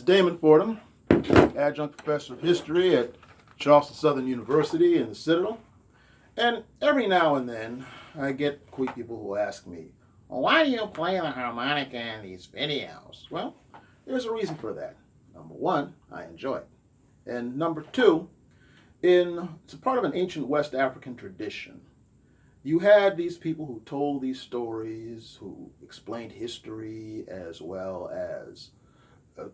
Damon Fordham, adjunct professor of history at Charleston Southern University in the Citadel. And every now and then, I get people who ask me, well, why do you play the harmonica in these videos? Well, there's a reason for that. Number one, I enjoy it. And number two, it's a part of an ancient West African tradition. You had these people who told these stories, who explained history as well as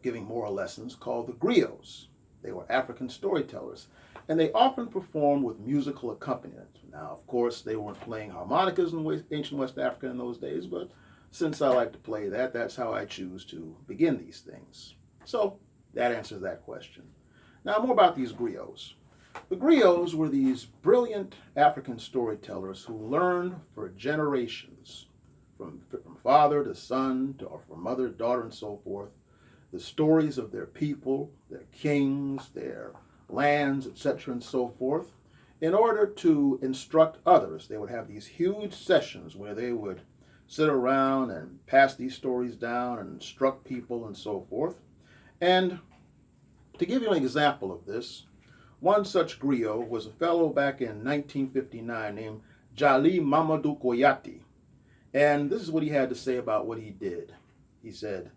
giving moral lessons, called the Griots. They were African storytellers, and they often performed with musical accompaniment. Now, of course, they weren't playing harmonicas in ancient West Africa in those days, but since I like to play that, that's how I choose to begin these things. So that answers that question. Now, more about these griots. The griots were these brilliant African storytellers who learned for generations, from father to son, or from mother to daughter and so forth, the stories of their people, their kings, their lands, etc., and so forth. In order to instruct others, they would have these huge sessions where they would sit around and pass these stories down and instruct people and so forth. And to give you an example of this, one such griot was a fellow back in 1959 named Jali Mamadou Koyati. And this is what he had to say about what he did. He said,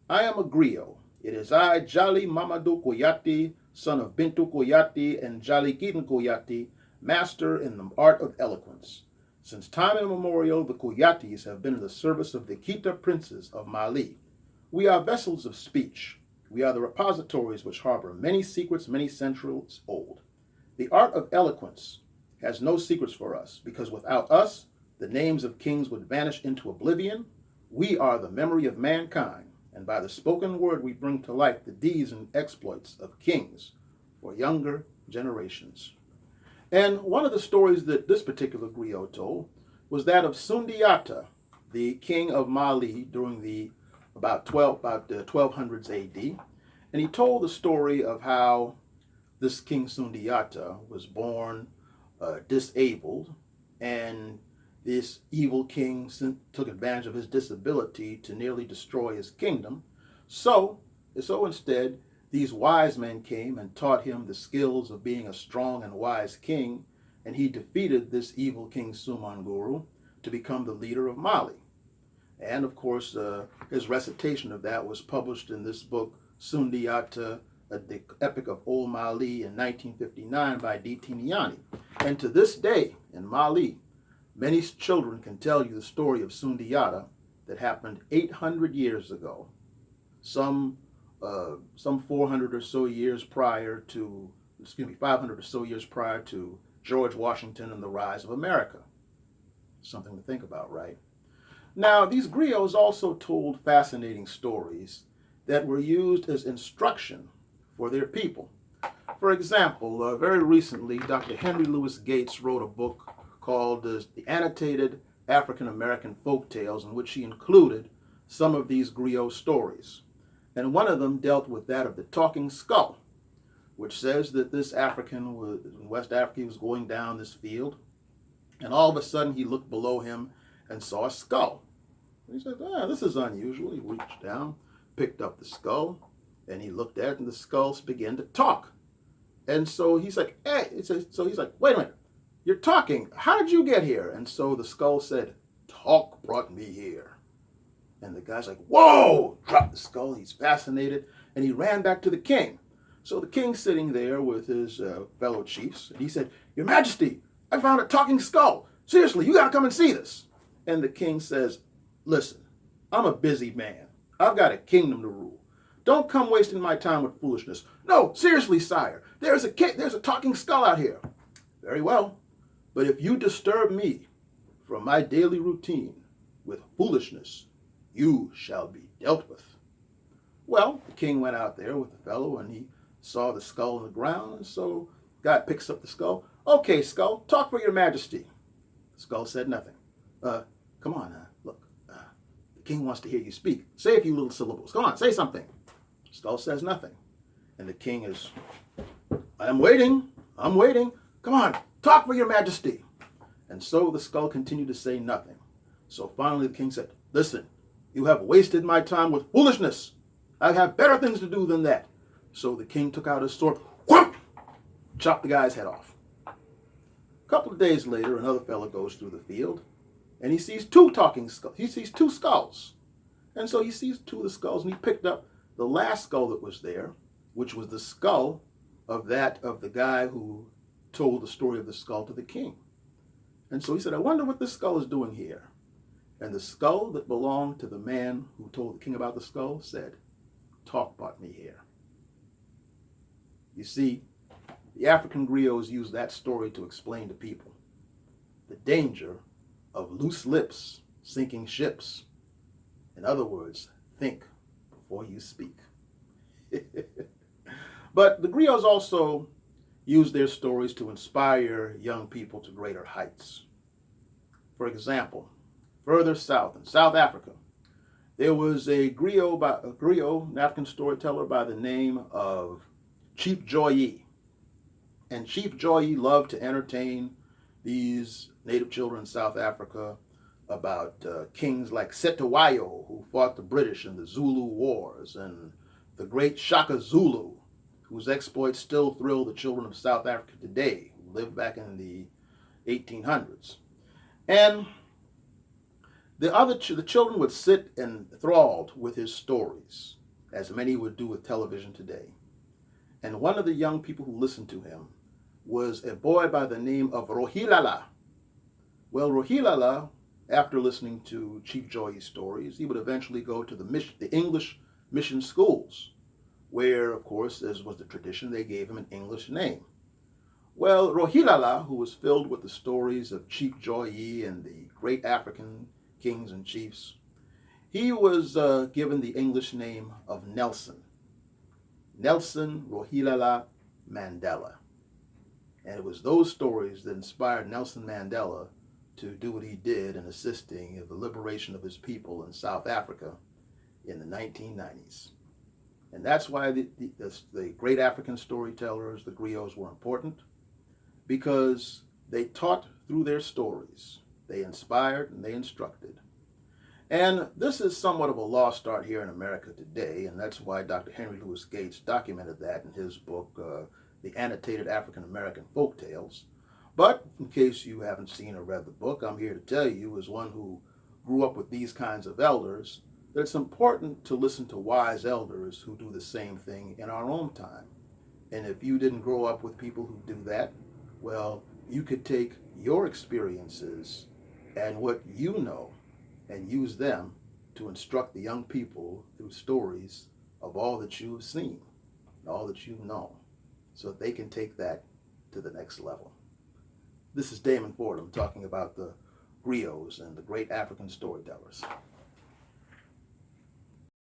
I am a griot. It is I, Jali Mamadou Koyati, son of Bintu Koyati and Jali Gidan Koyati, master in the art of eloquence. Since time immemorial, the Koyatis have been in the service of the Kita princes of Mali. We are vessels of speech. We are the repositories which harbor many secrets, many centuries old. The art of eloquence has no secrets for us, because without us, the names of kings would vanish into oblivion. We are the memory of mankind, and by the spoken word we bring to life the deeds and exploits of kings for younger generations. And one of the stories that this particular griot told was that of Sundiata, the king of Mali during the about 1200s AD. And he told the story of how this King Sundiata was born disabled, and this evil king took advantage of his disability to nearly destroy his kingdom. So instead, these wise men came and taught him the skills of being a strong and wise king, and he defeated this evil King Sumanguru to become the leader of Mali. And of course, his recitation of that was published in this book, Sundiata, the Epic of Old Mali, in 1959 by D. Tiniani. And to this day, in Mali, many children can tell you the story of Sundiata that happened 800 years ago. Some 400 or so years prior to, 500 or so years prior to George Washington and the rise of America. Something to think about, right? Now, these griots also told fascinating stories that were used as instruction for their people. For example, very recently, Dr. Henry Louis Gates wrote a book called The Annotated African American Folk Tales, in which he included some of these griot stories. And one of them dealt with that of the talking skull, which says that this African in West Africa was going down this field, and all of a sudden he looked below him and saw a skull. He said, this is unusual. He reached down, picked up the skull, and he looked at it, and the skulls began to talk. And so he's like, hey, he's like, wait a minute, you're talking. How did you get here? And so the skull said, talk brought me here. And the guy's like, whoa, dropped the skull. He's fascinated, and he ran back to the king. So the king's sitting there with his fellow chiefs, and he said, Your Majesty, I found a talking skull. Seriously, you got to come and see this. And the king says, listen, I'm a busy man. I've got a kingdom to rule. Don't come wasting my time with foolishness. No, seriously, sire, there's a talking skull out here. Very well, but if you disturb me from my daily routine with foolishness, you shall be dealt with. Well, the king went out there with the fellow, and he saw the skull on the ground, and so the guy picks up the skull. Okay, skull, talk for your majesty. The skull said nothing. Come on, look, the king wants to hear you speak. Say a few little syllables. Come on, say something. Skull says nothing. And the king is, I'm waiting. Come on, talk for your majesty. And so the skull continued to say nothing. So finally the king said, listen, you have wasted my time with foolishness. I have better things to do than that. So the king took out his sword, whoop, chopped the guy's head off. A couple of days later, another fellow goes through the field, and he sees two talking skulls. He sees two skulls. And so he sees two of the skulls, and he picked up the last skull that was there, which was the skull of the guy who told the story of the skull to the king. And so he said, I wonder what this skull is doing here. And the skull that belonged to the man who told the king about the skull said, talk brought me here. You see, the African griots used that story to explain to people the danger of loose lips sinking ships. In other words, think before you speak. But the griots also use their stories to inspire young people to greater heights. For example, further south in South Africa, there was a griot, an African storyteller by the name of Chief Joyi. And Chief Joyi loved to entertain these native children in South Africa about kings like Cetewayo, who fought the British in the Zulu Wars, and the great Shaka Zulu, whose exploits still thrill the children of South Africa today, who lived back in the 1800s. And the children would sit enthralled with his stories, as many would do with television today. And one of the young people who listened to him was a boy by the name of Rohilala. Well, Rohilala, after listening to Chief Joyi's stories, he would eventually go to the English mission schools, where, of course, as was the tradition, they gave him an English name. Well, Rohilala, who was filled with the stories of Chief Joyi and the great African kings and chiefs, he was given the English name of Nelson. Nelson Rohilala Mandela. And it was those stories that inspired Nelson Mandela to do what he did in assisting in the liberation of his people in South Africa in the 1990s. And that's why the great African storytellers, the griots, were important, because they taught through their stories. They inspired and they instructed. And this is somewhat of a lost art here in America today, and that's why Dr. Henry Louis Gates documented that in his book, The Annotated African American Folktales. But in case you haven't seen or read the book, I'm here to tell you, as one who grew up with these kinds of elders, that it's important to listen to wise elders who do the same thing in our own time. And if you didn't grow up with people who do that, well, you could take your experiences and what you know and use them to instruct the young people through stories of all that you've seen, all that you know, so that they can take that to the next level. This is Damon Fordham talking about the griots and the great African storytellers.